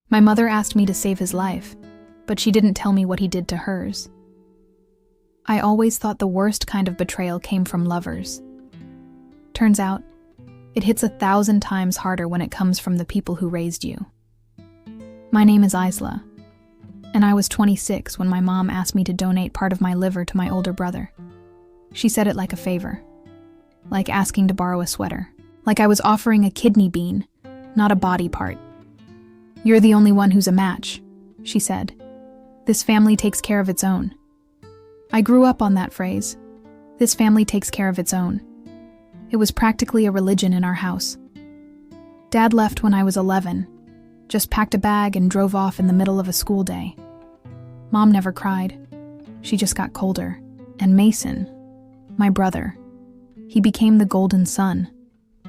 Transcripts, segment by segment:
My mother asked me to save his life, but she didn't tell me what he did to hers. I always thought the worst kind of betrayal came from lovers. Turns out, it hits 1,000 times harder when it comes from the people who raised you. My name is Isla, and I was 26 when my mom asked me to donate part of my liver to my older brother. She said it like a favor, like asking to borrow a sweater, like I was offering a kidney bean, not a body part. "You're the only one who's a match," she said. "This family takes care of its own." I grew up on that phrase. This family takes care of its own. It was practically a religion in our house. Dad left when I was 11, just packed a bag and drove off in the middle of a school day. Mom never cried. She just got colder. And Mason, my brother, he became the golden son.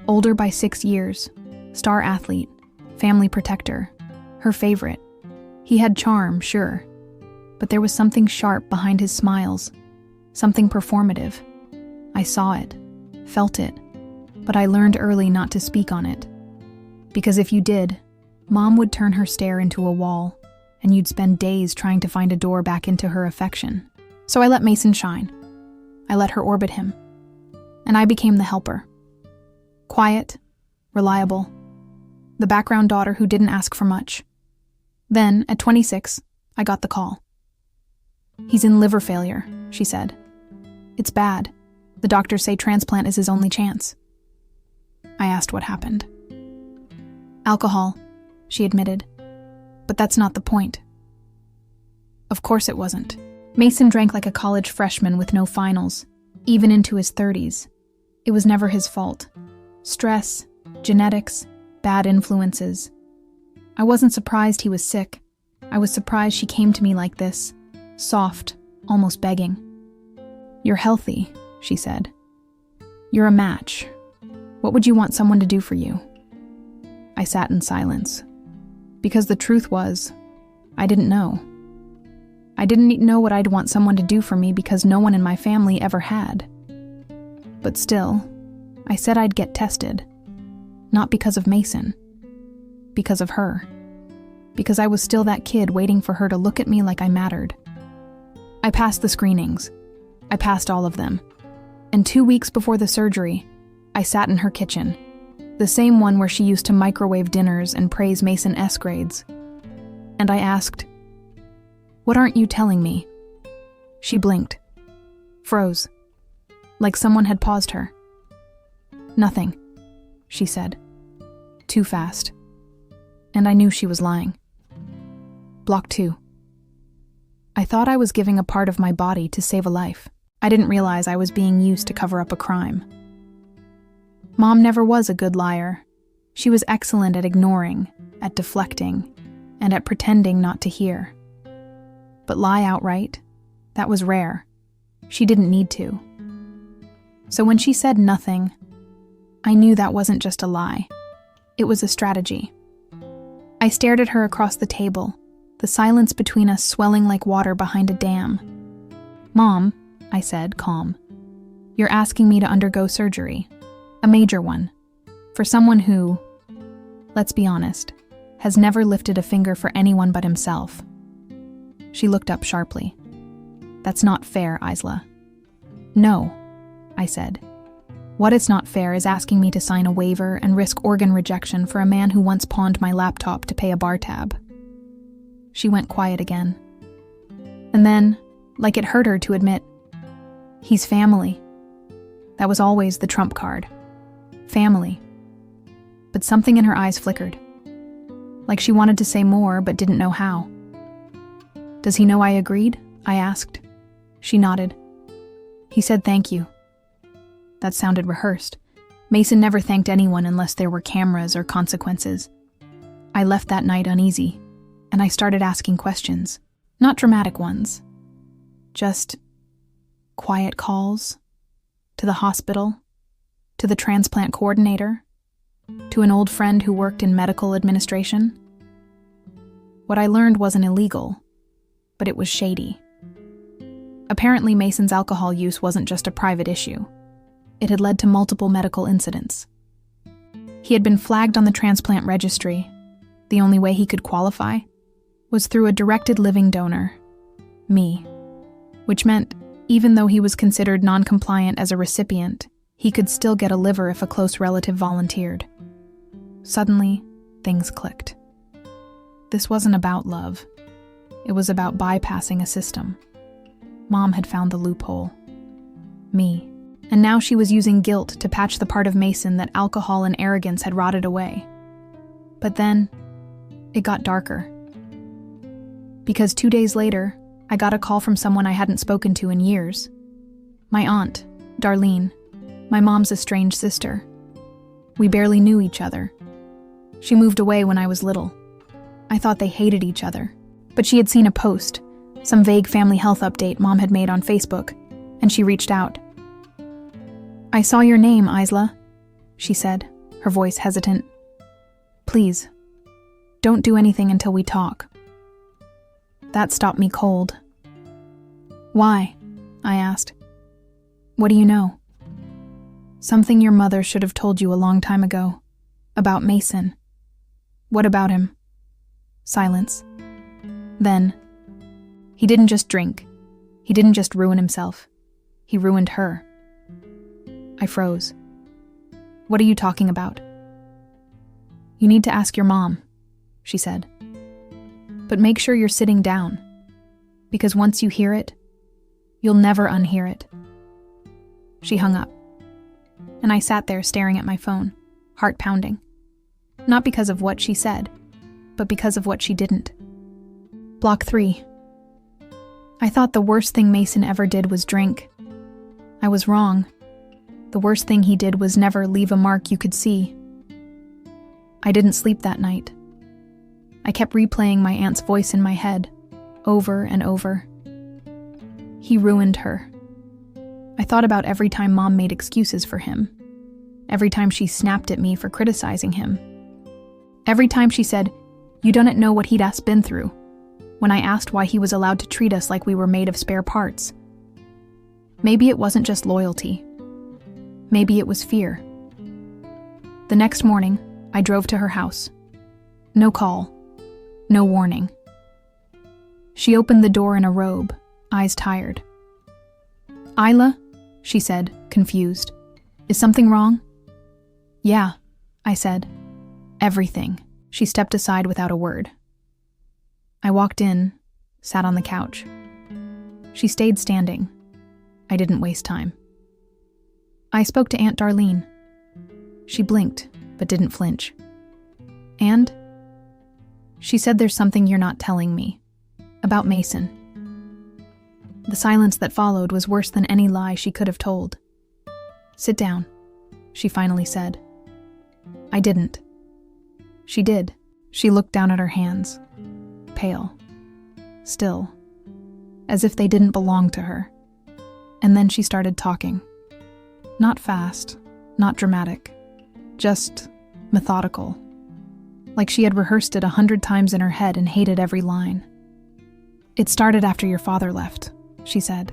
Older by 6 years, star athlete, family protector, her favorite. He had charm, sure, but there was something sharp behind his smiles, something performative. I saw it, felt it, but I learned early not to speak on it. Because if you did, Mom would turn her stare into a wall, and you'd spend days trying to find a door back into her affection. So I let Mason shine. I let her orbit him. And I became the helper. Quiet, reliable, the background daughter who didn't ask for much. Then, at 26, I got the call. "He's in liver failure," she said. "It's bad. The doctors say transplant is his only chance." I asked what happened. "Alcohol," she admitted. "But that's not the point." Of course it wasn't. Mason drank like a college freshman with no finals, even into his 30s. It was never his fault. Stress, genetics, bad influences. I wasn't surprised he was sick. I was surprised she came to me like this, soft, almost begging. "You're healthy," she said. "You're a match. What would you want someone to do for you?" I sat in silence. Because the truth was, I didn't know. I didn't know what I'd want someone to do for me because no one in my family ever had. But still, I said I'd get tested. Not because of Mason. Because of her. Because I was still that kid waiting for her to look at me like I mattered. I passed the screenings. I passed all of them. And 2 weeks before the surgery, I sat in her kitchen. The same one where she used to microwave dinners and praise Mason S grades. And I asked, "What aren't you telling me?" She blinked. Froze. Like someone had paused her. "Nothing," she said. Too fast. And I knew she was lying. Block 2. I thought I was giving a part of my body to save a life. I didn't realize I was being used to cover up a crime. Mom never was a good liar. She was excellent at ignoring, at deflecting, and at pretending not to hear. But lie outright? That was rare. She didn't need to. So when she said nothing, I knew that wasn't just a lie. It was a strategy. I stared at her across the table, the silence between us swelling like water behind a dam. "Mom," I said, calm, "you're asking me to undergo surgery. A major one. For someone who, let's be honest, has never lifted a finger for anyone but himself." She looked up sharply. "That's not fair, Isla." "No," I said. "What is not fair is asking me to sign a waiver and risk organ rejection for a man who once pawned my laptop to pay a bar tab." She went quiet again. And then, like it hurt her to admit, "He's family." That was always the trump card. Family. But something in her eyes flickered. Like she wanted to say more but didn't know how. "Does he know I agreed?" I asked. She nodded. "He said thank you." That sounded rehearsed. Mason never thanked anyone unless there were cameras or consequences. I left that night uneasy, and I started asking questions. Not dramatic ones. Just quiet calls. To the hospital. To the transplant coordinator. To an old friend who worked in medical administration. What I learned wasn't illegal, but it was shady. Apparently Mason's alcohol use wasn't just a private issue. It had led to multiple medical incidents. He had been flagged on the transplant registry, the only way he could qualify, was through a directed living donor, me, which meant even though he was considered non-compliant as a recipient, he could still get a liver if a close relative volunteered. Suddenly, things clicked. This wasn't about love. It was about bypassing a system. Mom had found the loophole. Me. And now she was using guilt to patch the part of Mason that alcohol and arrogance had rotted away. But then, it got darker. Because 2 days later, I got a call from someone I hadn't spoken to in years. My aunt, Darlene, my mom's estranged sister. We barely knew each other. She moved away when I was little. I thought they hated each other, but she had seen a post, some vague family health update Mom had made on Facebook, and she reached out. "I saw your name, Isla," she said, her voice hesitant. "Please, don't do anything until we talk." That stopped me cold. "Why?" I asked. "What do you know?" "Something your mother should have told you a long time ago. About Mason." "What about him?" Silence. Then, "He didn't just drink. He didn't just ruin himself. He ruined her." I froze. "What are you talking about?" "You need to ask your mom," she said. "But make sure you're sitting down, because once you hear it, you'll never unhear it." She hung up, and I sat there staring at my phone, heart pounding. Not because of what she said, but because of what she didn't. Block 3. I thought the worst thing Mason ever did was drink. I was wrong. The worst thing he did was never leave a mark you could see. I didn't sleep that night. I kept replaying my aunt's voice in my head, over and over. He ruined her. I thought about every time Mom made excuses for him. Every time she snapped at me for criticizing him. Every time she said, "You don't know what he'd been through," when I asked why he was allowed to treat us like we were made of spare parts. Maybe it wasn't just loyalty. Maybe it was fear. The next morning, I drove to her house. No call. No warning. She opened the door in a robe, eyes tired. "Isla," she said, confused. "Is something wrong?" "Yeah," I said. "Everything." She stepped aside without a word. I walked in, sat on the couch. She stayed standing. I didn't waste time. I spoke to Aunt Darlene. She blinked, but didn't flinch. "And?" She said, "There's something you're not telling me. About Mason." The silence that followed was worse than any lie she could have told. "Sit down," she finally said. I didn't. She did. She looked down at her hands, pale, still, as if they didn't belong to her. And then she started talking. Not fast, not dramatic, just methodical. Like she had rehearsed it 100 times in her head and hated every line. "It started after your father left," she said.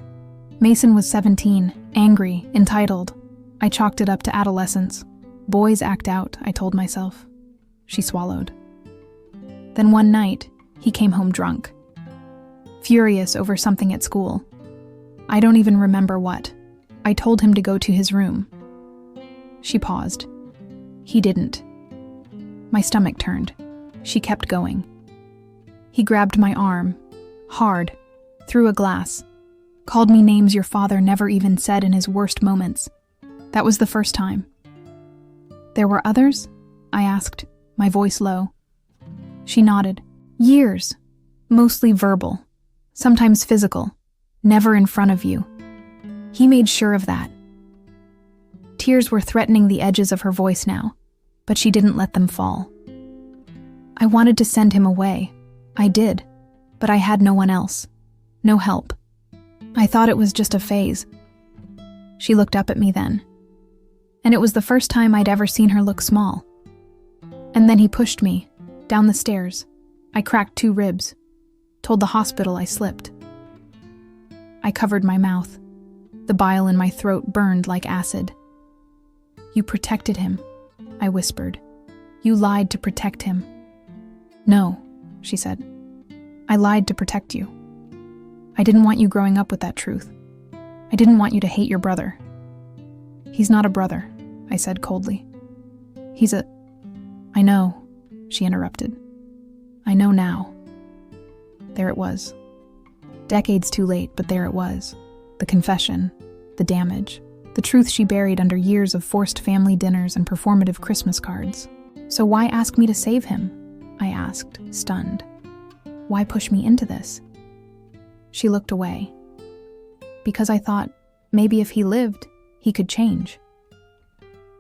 "Mason was 17, angry, entitled. I chalked it up to adolescence. Boys act out, I told myself." She swallowed. Then one night, he came home drunk. Furious over something at school. I don't even remember what. I told him to go to his room. She paused. He didn't. My stomach turned. She kept going. He grabbed my arm, hard, threw a glass, called me names your father never even said in his worst moments. That was the first time. "There were others?" I asked, my voice low. She nodded. "Years. Mostly verbal. Sometimes physical. Never in front of you. He made sure of that." Tears were threatening the edges of her voice now, but she didn't let them fall. I wanted to send him away. I did, but I had no one else. No help. I thought it was just a phase. She looked up at me then, and it was the first time I'd ever seen her look small. And then he pushed me, down the stairs. I cracked 2 ribs. Told the hospital I slipped. I covered my mouth. The bile in my throat burned like acid. "You protected him," I whispered. "You lied to protect him." No, she said. I lied to protect you. I didn't want you growing up with that truth. I didn't want you to hate your brother. He's not a brother, I said coldly. I know, she interrupted. I know now. There it was. Decades too late, but there it was. The confession, the damage, the truth she buried under years of forced family dinners and performative Christmas cards. So why ask me to save him? I asked, stunned. Why push me into this? She looked away. Because I thought, maybe if he lived, he could change.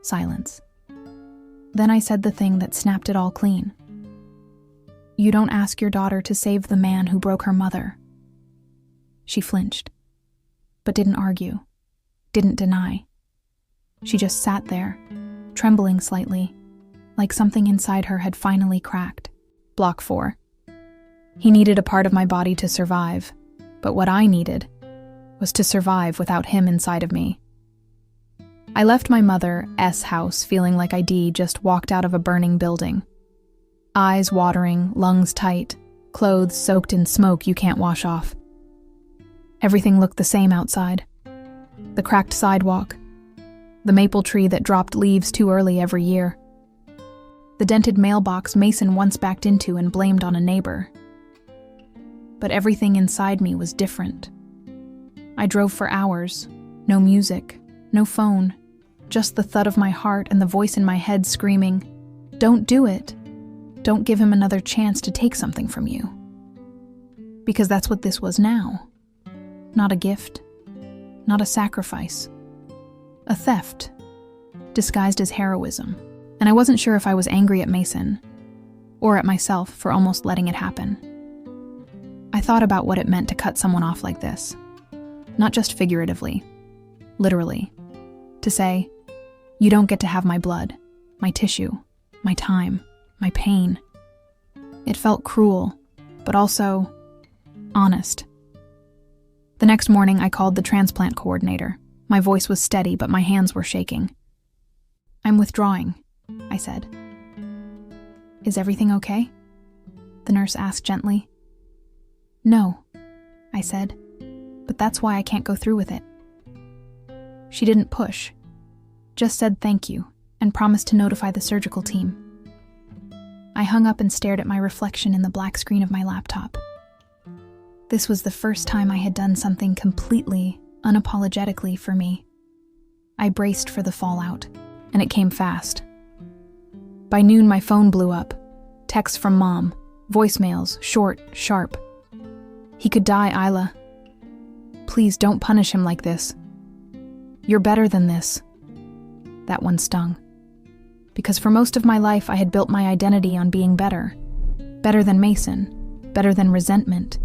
Silence. Then I said the thing that snapped it all clean. You don't ask your daughter to save the man who broke her mother. She flinched, but didn't argue, didn't deny. She just sat there, trembling slightly, like something inside her had finally cracked. Block 4. He needed a part of my body to survive, but what I needed was to survive without him inside of me. I left my mother's house feeling like I'd just walked out of a burning building. Eyes watering, lungs tight, clothes soaked in smoke you can't wash off. Everything looked the same outside. The cracked sidewalk, the maple tree that dropped leaves too early every year, the dented mailbox Mason once backed into and blamed on a neighbor. But everything inside me was different. I drove for hours, no music, no phone, just the thud of my heart and the voice in my head screaming, "Don't do it. Don't give him another chance to take something from you." Because that's what this was now. Not a gift, not a sacrifice. A theft, disguised as heroism. And I wasn't sure if I was angry at Mason, or at myself for almost letting it happen. I thought about what it meant to cut someone off like this. Not just figuratively, literally. To say, you don't get to have my blood, my tissue, my time, my pain. It felt cruel, but also honest. The next morning, I called the transplant coordinator. My voice was steady, but my hands were shaking. "I'm withdrawing," I said. "Is everything okay?" the nurse asked gently. "No," I said, "but that's why I can't go through with it." She didn't push, just said thank you and promised to notify the surgical team. I hung up and stared at my reflection in the black screen of my laptop. This was the first time I had done something completely, unapologetically for me. I braced for the fallout, and it came fast. By noon, my phone blew up. Texts from Mom, voicemails, short, sharp. "He could die, Isla. Please don't punish him like this. You're better than this." That one stung. Because for most of my life, I had built my identity on being better. Better than Mason, better than resentment,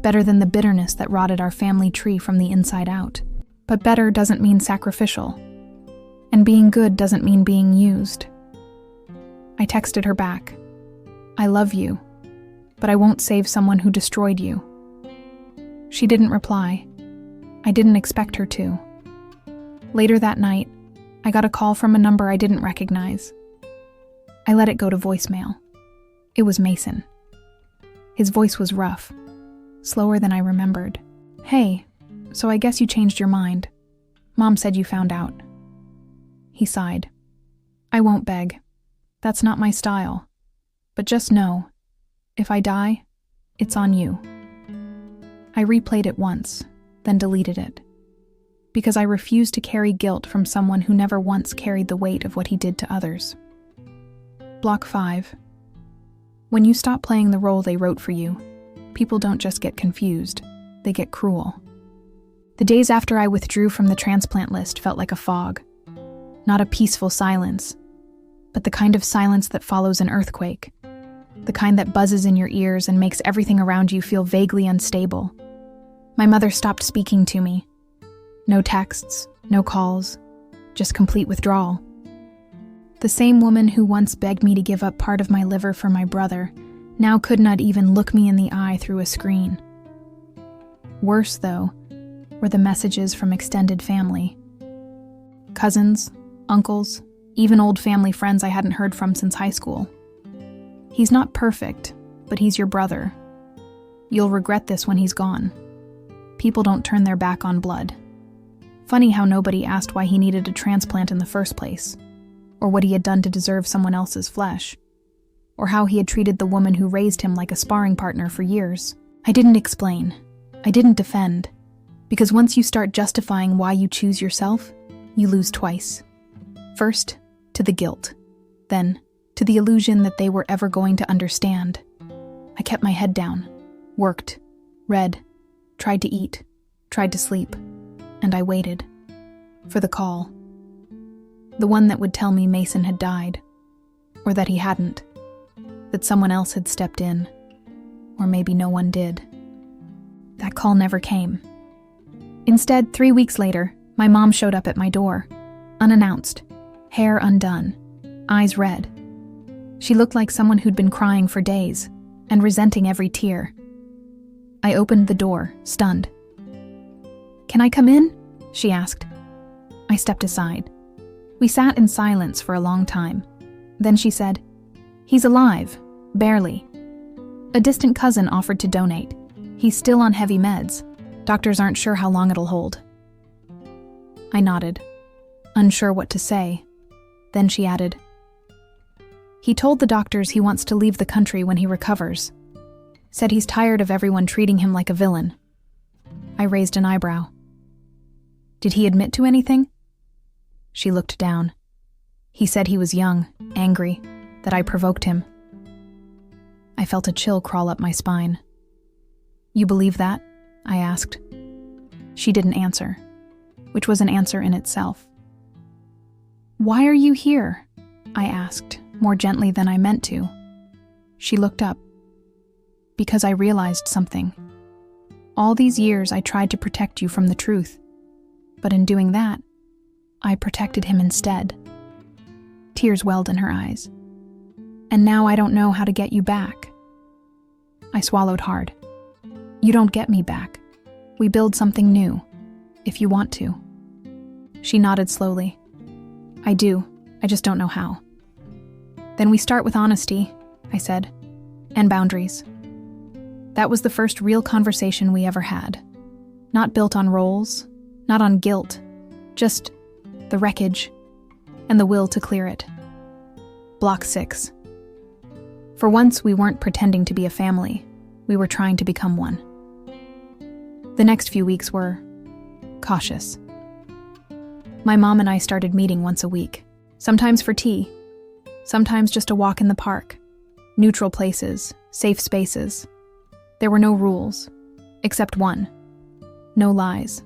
better than the bitterness that rotted our family tree from the inside out. But better doesn't mean sacrificial. And being good doesn't mean being used. I texted her back. "I love you, but I won't save someone who destroyed you." She didn't reply. I didn't expect her to. Later that night, I got a call from a number I didn't recognize. I let it go to voicemail. It was Mason. His voice was rough, slower than I remembered. "Hey, so I guess you changed your mind. Mom said you found out." He sighed. "I won't beg. That's not my style. But just know, if I die, it's on you." I replayed it once, then deleted it. Because I refused to carry guilt from someone who never once carried the weight of what he did to others. Block 5. When you stop playing the role they wrote for you, people don't just get confused, they get cruel. The days after I withdrew from the transplant list felt like a fog. Not a peaceful silence, but the kind of silence that follows an earthquake. The kind that buzzes in your ears and makes everything around you feel vaguely unstable. My mother stopped speaking to me. No texts, no calls, just complete withdrawal. The same woman who once begged me to give up part of my liver for my brother now could not even look me in the eye through a screen. Worse, though, were the messages from extended family. Cousins, uncles, even old family friends I hadn't heard from since high school. "He's not perfect, but he's your brother. You'll regret this when he's gone. People don't turn their back on blood. Funny how nobody asked why he needed a transplant in the first place, or what he had done to deserve someone else's flesh, or how he had treated the woman who raised him like a sparring partner for years. I didn't explain. I didn't defend. Because once you start justifying why you choose yourself, you lose twice. First, to the guilt. Then, to the illusion that they were ever going to understand. I kept my head down, worked, read, tried to eat, tried to sleep, and I waited for the call. The one that would tell me Mason had died, or that he hadn't, that someone else had stepped in, or maybe no one did. That call never came. Instead, 3 weeks later, my mom showed up at my door, unannounced, hair undone, eyes red. She looked like someone who'd been crying for days and resenting every tear. I opened the door, stunned. "Can I come in?" she asked. I stepped aside. We sat in silence for a long time. Then she said, "He's alive, barely. A distant cousin offered to donate. He's still on heavy meds. Doctors aren't sure how long it'll hold." I nodded, unsure what to say. Then she added, "He told the doctors he wants to leave the country when he recovers. Said he's tired of everyone treating him like a villain." I raised an eyebrow. "Did he admit to anything?" She looked down. "He said he was young, angry, that I provoked him." I felt a chill crawl up my spine. "You believe that?" I asked. She didn't answer, which was an answer in itself. "Why are you here?" I asked, more gently than I meant to. She looked up. "Because I realized something. All these years I tried to protect you from the truth, but in doing that, I protected him instead." Tears welled in her eyes. "And now I don't know how to get you back." I swallowed hard. "You don't get me back. We build something new, if you want to." She nodded slowly. "I do, I just don't know how." "Then we start with honesty," I said, "and boundaries." That was the first real conversation we ever had. Not built on roles, not on guilt, just the wreckage and the will to clear it. Block 6. For once, we weren't pretending to be a family. We were trying to become one. The next few weeks were cautious. My mom and I started meeting once a week, sometimes for tea, sometimes just a walk in the park. Neutral places, safe spaces. There were no rules, except one: no lies.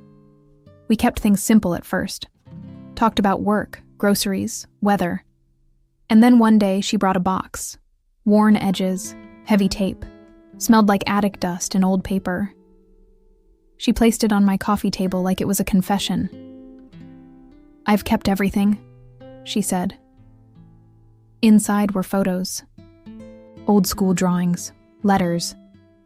We kept things simple at first. Talked about work, groceries, weather. And then one day she brought a box. Worn edges, heavy tape. Smelled like attic dust and old paper. She placed it on my coffee table like it was a confession. "I've kept everything," she said. Inside were photos. Old school drawings, letters,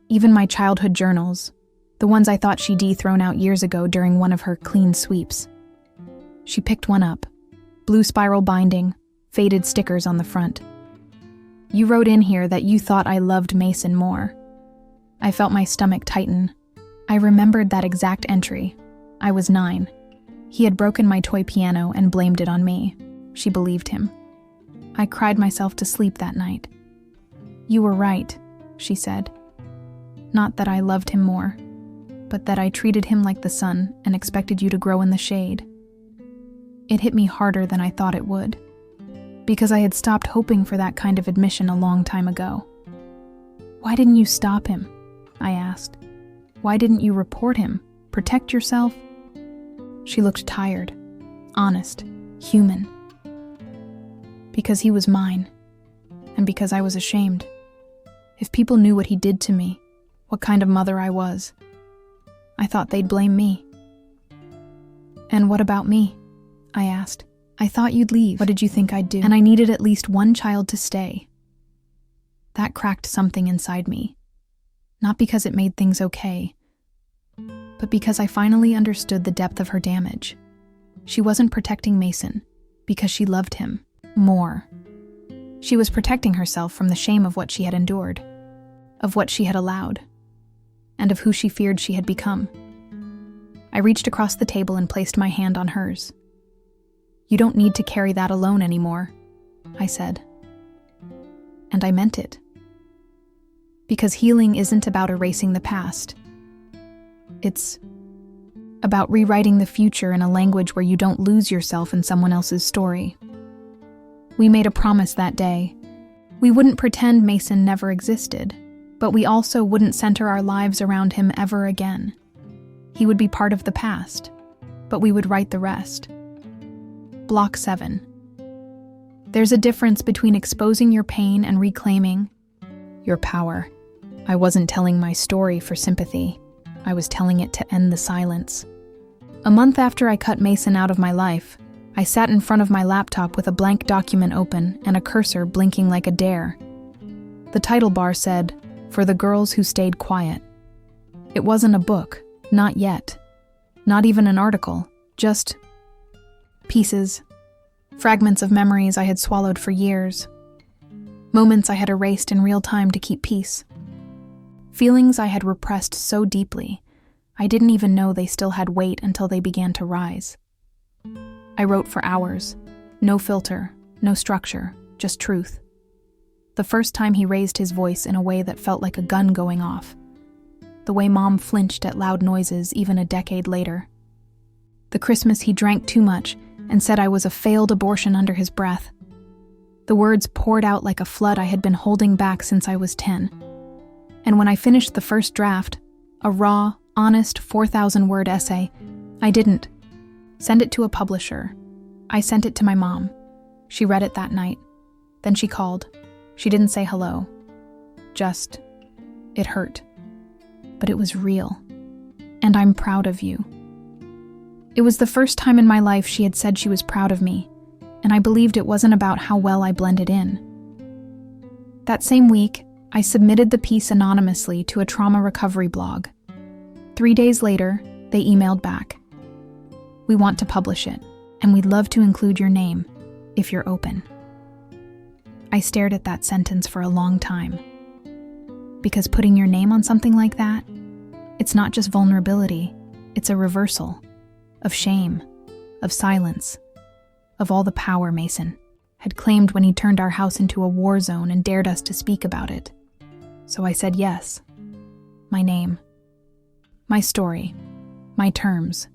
even my childhood journals, the ones I thought she'd thrown out years ago during one of her clean sweeps. She picked one up. Blue spiral binding, faded stickers on the front. "You wrote in here that you thought I loved Mason more." I felt my stomach tighten. I remembered that exact entry. I was 9. He had broken my toy piano and blamed it on me. She believed him. I cried myself to sleep that night. "You were right," she said. "Not that I loved him more, but that I treated him like the sun and expected you to grow in the shade." It hit me harder than I thought it would, because I had stopped hoping for that kind of admission a long time ago. "Why didn't you stop him?" I asked. "Why didn't you report him? Protect yourself?" She looked tired, honest, human. "Because he was mine, and because I was ashamed. If people knew what he did to me, what kind of mother I was, I thought they'd blame me." "And what about me?" I asked. "I thought you'd leave. What did you think I'd do? And I needed at least one child to stay." That cracked something inside me. Not because it made things okay, but because I finally understood the depth of her damage. She wasn't protecting Mason because she loved him more. She was protecting herself from the shame of what she had endured. of what she had allowed, and of who she feared she had become. I reached across the table and placed my hand on hers. "You don't need to carry that alone anymore," I said. And I meant it. Because healing isn't about erasing the past. It's about rewriting the future in a language where you don't lose yourself in someone else's story. We made a promise that day. We wouldn't pretend Mason never existed, but we also wouldn't center our lives around him ever again. He would be part of the past, but we would write the rest. Block 7. There's a difference between exposing your pain and reclaiming your power. I wasn't telling my story for sympathy. I was telling it to end the silence. A month after I cut Mason out of my life, I sat in front of my laptop with a blank document open and a cursor blinking like a dare. The title bar said, "For the Girls Who Stayed Quiet." It wasn't a book, not yet. Not even an article, just pieces, fragments of memories I had swallowed for years, moments I had erased in real time to keep peace, feelings I had repressed so deeply I didn't even know they still had weight until they began to rise. I wrote for hours, no filter, no structure, just truth. The first time he raised his voice in a way that felt like a gun going off, the way Mom flinched at loud noises even a decade later. The Christmas he drank too much and said I was a failed abortion under his breath. The words poured out like a flood I had been holding back since I was 10. And when I finished the first draft, a raw, honest 4,000-word essay, I didn't send it to a publisher. I sent it to my mom. She read it that night. Then she called. She didn't say hello. Just, it hurt. But it was real. And I'm proud of you. It was the first time in my life she had said she was proud of me, and I believed it wasn't about how well I blended in. That same week, I submitted the piece anonymously to a trauma recovery blog. 3 days later, they emailed back. "We want to publish it, and we'd love to include your name, if you're open." I stared at that sentence for a long time. Because putting your name on something like that, it's not just vulnerability, it's a reversal of shame, of silence, of all the power Mason had claimed when he turned our house into a war zone and dared us to speak about it. So I said yes. My name. My story. My terms.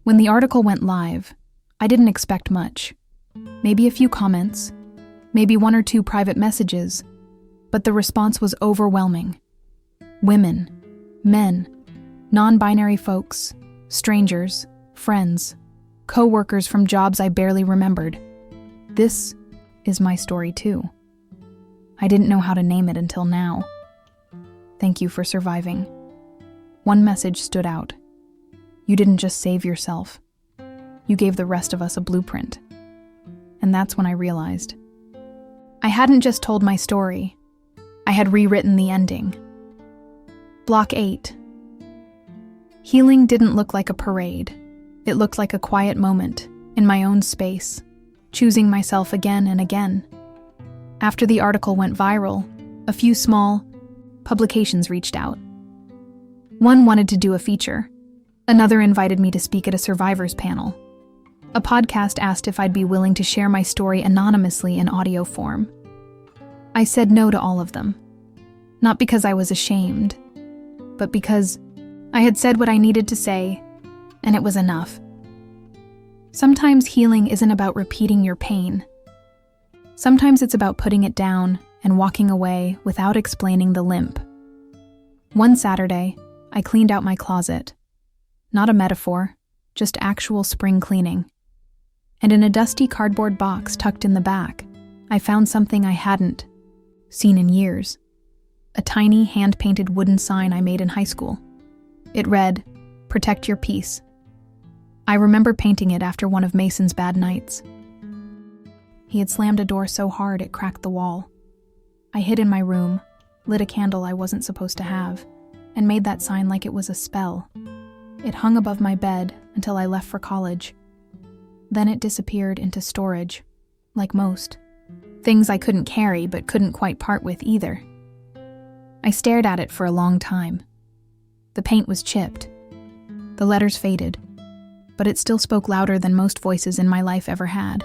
When the article went live, I didn't expect much. Maybe a few comments, maybe 1 or 2 private messages, but the response was overwhelming. Women, men, non-binary folks, strangers, friends, co-workers from jobs I barely remembered. This is my story too. I didn't know how to name it until now. Thank you for surviving. One message stood out. You didn't just save yourself. You gave the rest of us a blueprint. And that's when I realized. I hadn't just told my story. I had rewritten the ending. Block 8. Healing didn't look like a parade. It looked like a quiet moment, in my own space, choosing myself again and again. After the article went viral, a few small publications reached out. One wanted to do a feature. Another invited me to speak at a survivors panel. A podcast asked if I'd be willing to share my story anonymously in audio form. I said no to all of them. Not because I was ashamed, but because I had said what I needed to say, and it was enough. Sometimes healing isn't about repeating your pain. Sometimes it's about putting it down and walking away without explaining the limp. One Saturday, I cleaned out my closet. Not a metaphor, just actual spring cleaning. And in a dusty cardboard box tucked in the back, I found something I hadn't seen in years. A tiny hand-painted wooden sign I made in high school. It read, "Protect your peace." I remember painting it after one of Mason's bad nights. He had slammed a door so hard it cracked the wall. I hid in my room, lit a candle I wasn't supposed to have, and made that sign like it was a spell. It hung above my bed until I left for college. Then it disappeared into storage, like most. Things I couldn't carry but couldn't quite part with either. I stared at it for a long time. The paint was chipped. The letters faded, but it still spoke louder than most voices in my life ever had.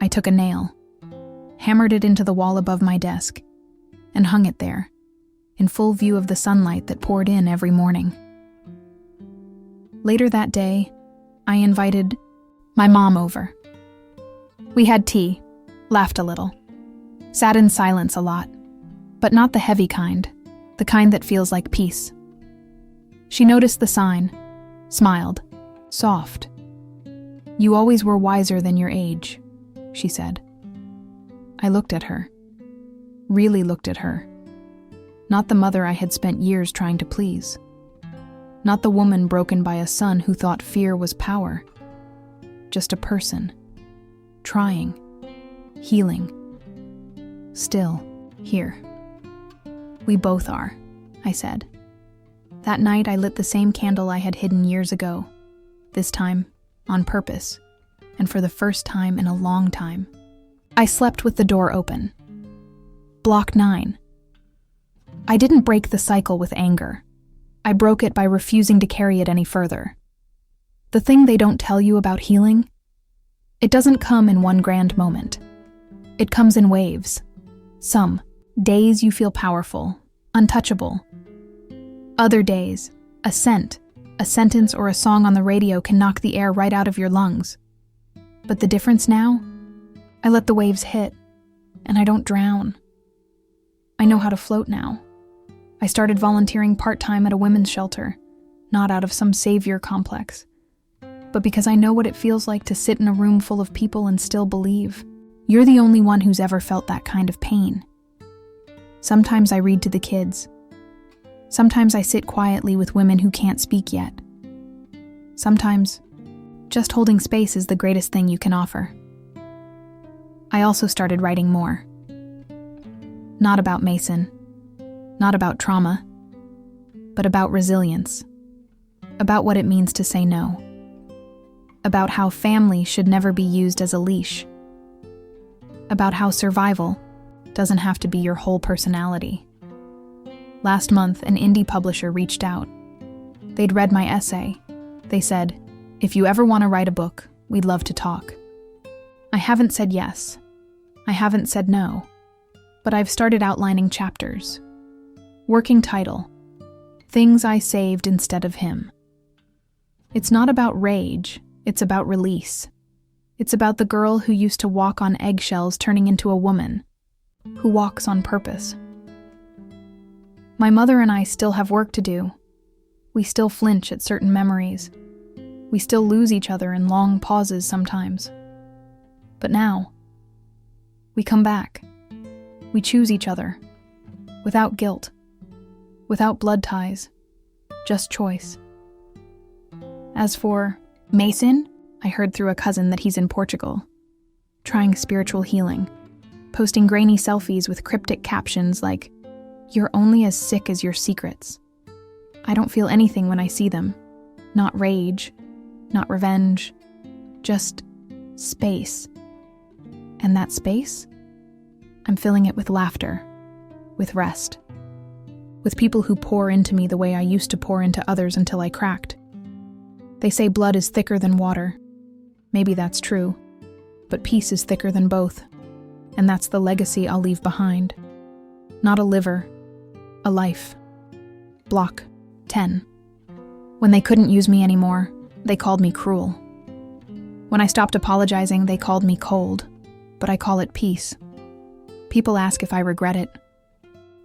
I took a nail, hammered it into the wall above my desk, and hung it there, in full view of the sunlight that poured in every morning. Later that day, I invited my mom over. We had tea, laughed a little, sat in silence a lot, but not the heavy kind, the kind that feels like peace. She noticed the sign, smiled, soft. "You always were wiser than your age," she said. I looked at her, really looked at her. Not the mother I had spent years trying to please. Not the woman broken by a son who thought fear was power. Just a person, trying, healing, still here. "We both are," I said. That night I lit the same candle I had hidden years ago, this time on purpose, and for the first time in a long time. I slept with the door open. Block 9. I didn't break the cycle with anger. I broke it by refusing to carry it any further. The thing they don't tell you about healing? It doesn't come in one grand moment. It comes in waves. Some days you feel powerful, untouchable. Other days, a scent, a sentence, or a song on the radio can knock the air right out of your lungs. But the difference now? I let the waves hit, and I don't drown. I know how to float now. I started volunteering part-time at a women's shelter, not out of some savior complex, but because I know what it feels like to sit in a room full of people and still believe. You're the only one who's ever felt that kind of pain. Sometimes I read to the kids. Sometimes I sit quietly with women who can't speak yet. Sometimes, just holding space is the greatest thing you can offer. I also started writing more. Not about Mason, not about trauma, but about resilience, about what it means to say no, about how family should never be used as a leash, about how survival doesn't have to be your whole personality. Last month, an indie publisher reached out. They'd read my essay. They said, "If you ever want to write a book, we'd love to talk." I haven't said yes. I haven't said no. But I've started outlining chapters. Working title: Things I Saved Instead of Him. It's not about rage, it's about release. It's about the girl who used to walk on eggshells turning into a woman, who walks on purpose. My mother and I still have work to do. We still flinch at certain memories. We still lose each other in long pauses sometimes. But now, we come back. We choose each other, without guilt, without blood ties, just choice. As for Mason, I heard through a cousin that he's in Portugal, trying spiritual healing, posting grainy selfies with cryptic captions like, "You're only as sick as your secrets." I don't feel anything when I see them. Not rage, not revenge, just space. And that space? I'm filling it with laughter, with rest, with people who pour into me the way I used to pour into others until I cracked. They say blood is thicker than water. Maybe that's true, but peace is thicker than both, and that's the legacy I'll leave behind. Not a liver, a life. Block 10. When they couldn't use me anymore, they called me cruel. When I stopped apologizing, they called me cold, but I call it peace. People ask if I regret it,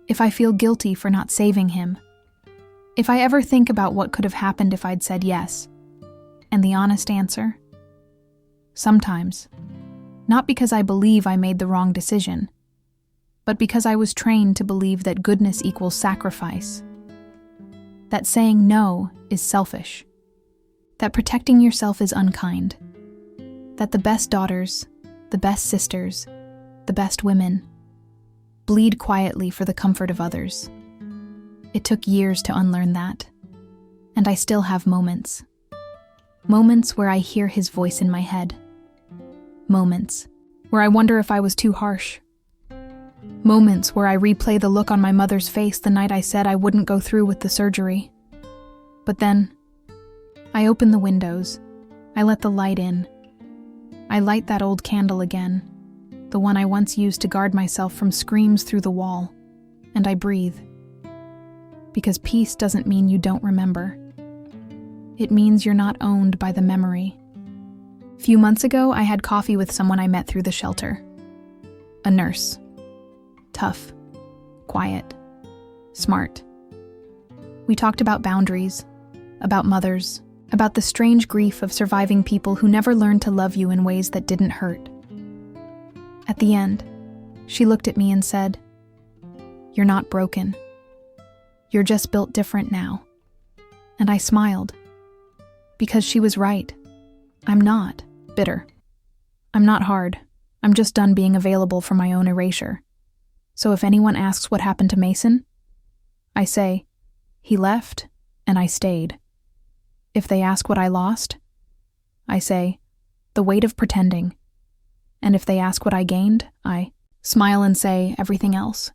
if I feel guilty for not saving him, if I ever think about what could have happened if I'd said yes. And the honest answer? Sometimes. Not because I believe I made the wrong decision, but because I was trained to believe that goodness equals sacrifice, that saying no is selfish, that protecting yourself is unkind, that the best daughters, the best sisters, the best women bleed quietly for the comfort of others. It took years to unlearn that, and I still have moments. Moments where I hear his voice in my head. Moments where I wonder if I was too harsh. Moments where I replay the look on my mother's face the night I said I wouldn't go through with the surgery. But then, I open the windows. I let the light in. I light that old candle again, the one I once used to guard myself from screams through the wall, and I breathe. Because peace doesn't mean you don't remember. It means you're not owned by the memory. A few months ago, I had coffee with someone I met through the shelter. A nurse. Tough, quiet, smart. We talked about boundaries, about mothers, about the strange grief of surviving people who never learned to love you in ways that didn't hurt. At the end, she looked at me and said, "You're not broken. You're just built different now." And I smiled. Because she was right. I'm not bitter. I'm not hard. I'm just done being available for my own erasure. So if anyone asks what happened to Mason, I say, he left and I stayed. If they ask what I lost, I say, the weight of pretending. And if they ask what I gained, I smile and say everything else.